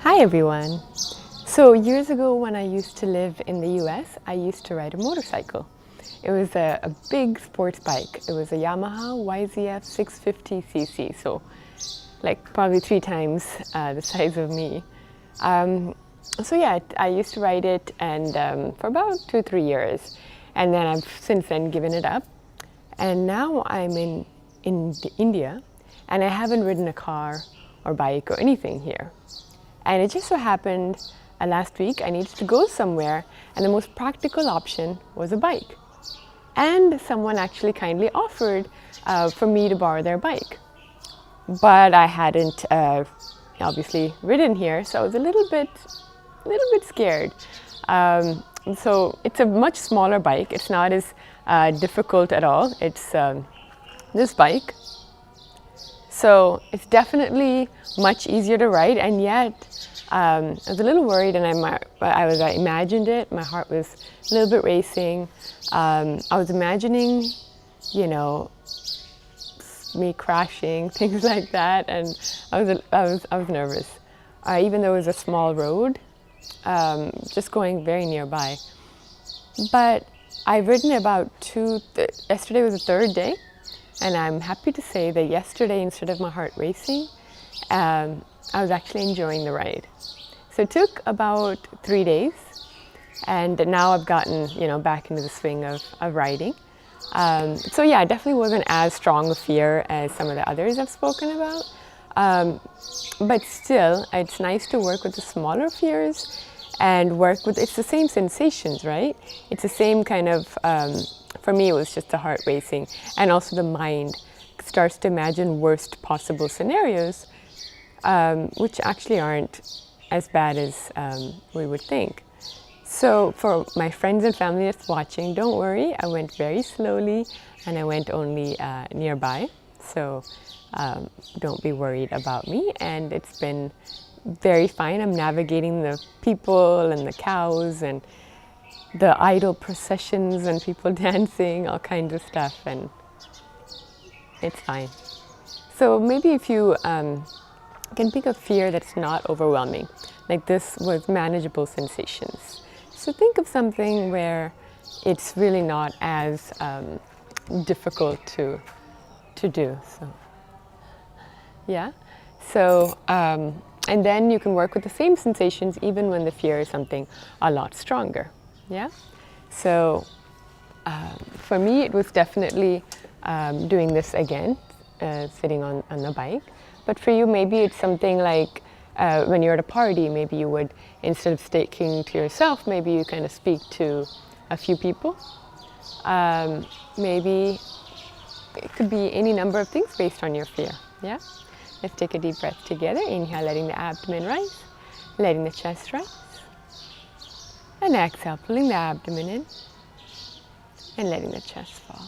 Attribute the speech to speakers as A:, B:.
A: Hi everyone! So years ago when I used to live in the US, I used to ride a motorcycle. It was a big sports bike. It was a Yamaha YZF 650cc, so like probably 3 times the size of me. So yeah, I used to ride it and for about 2-3 years, and then I've since then given it up. And now I'm in India, and I haven't ridden a car or bike or anything here. And it just so happened last week I needed to go somewhere, and the most practical option was a bike. And someone actually kindly offered for me to borrow their bike. But I hadn't obviously ridden here, so I was a little bit scared. So it's a much smaller bike. It's not as difficult at all. It's this bike. So it's definitely much easier to ride, and yet I was a little worried, and I imagined it. My heart was a little bit racing. I was imagining, you know, me crashing, things like that, and I was nervous. Even though it was a small road, just going very nearby. But I've ridden about yesterday was the third day. And I'm happy to say that yesterday, instead of my heart racing, I was actually enjoying the ride. So it took about 3 days, and now I've gotten, back into the swing of riding. So yeah, it definitely wasn't as strong a fear as some of the others I've spoken about. But still, it's nice to work with the smaller fears and it's the same sensations, right? It's the same kind of, for me it was just the heart racing, and also the mind starts to imagine worst possible scenarios, which actually aren't as bad as we would think. So for my friends and family that's watching, don't worry, I went very slowly and I went only nearby. So don't be worried about me, and it's been very fine. I'm navigating the people and the cows and the idol processions and people dancing, all kinds of stuff, and it's fine. So maybe if you can pick a fear that's not overwhelming, like this was manageable sensations. So think of something where it's really not as difficult to do. So yeah, so and then you can work with the same sensations even when the fear is something a lot stronger. Yeah, so for me it was definitely doing this again, sitting on the bike. But for you, maybe it's something like when you're at a party, maybe you would, instead of sticking to yourself, maybe you kind of speak to a few people. Maybe it could be any number of things based on your fear. Yeah, let's take a deep breath together. Inhale, letting the abdomen rise, letting the chest rise. And exhale, pulling the abdomen in and letting the chest fall.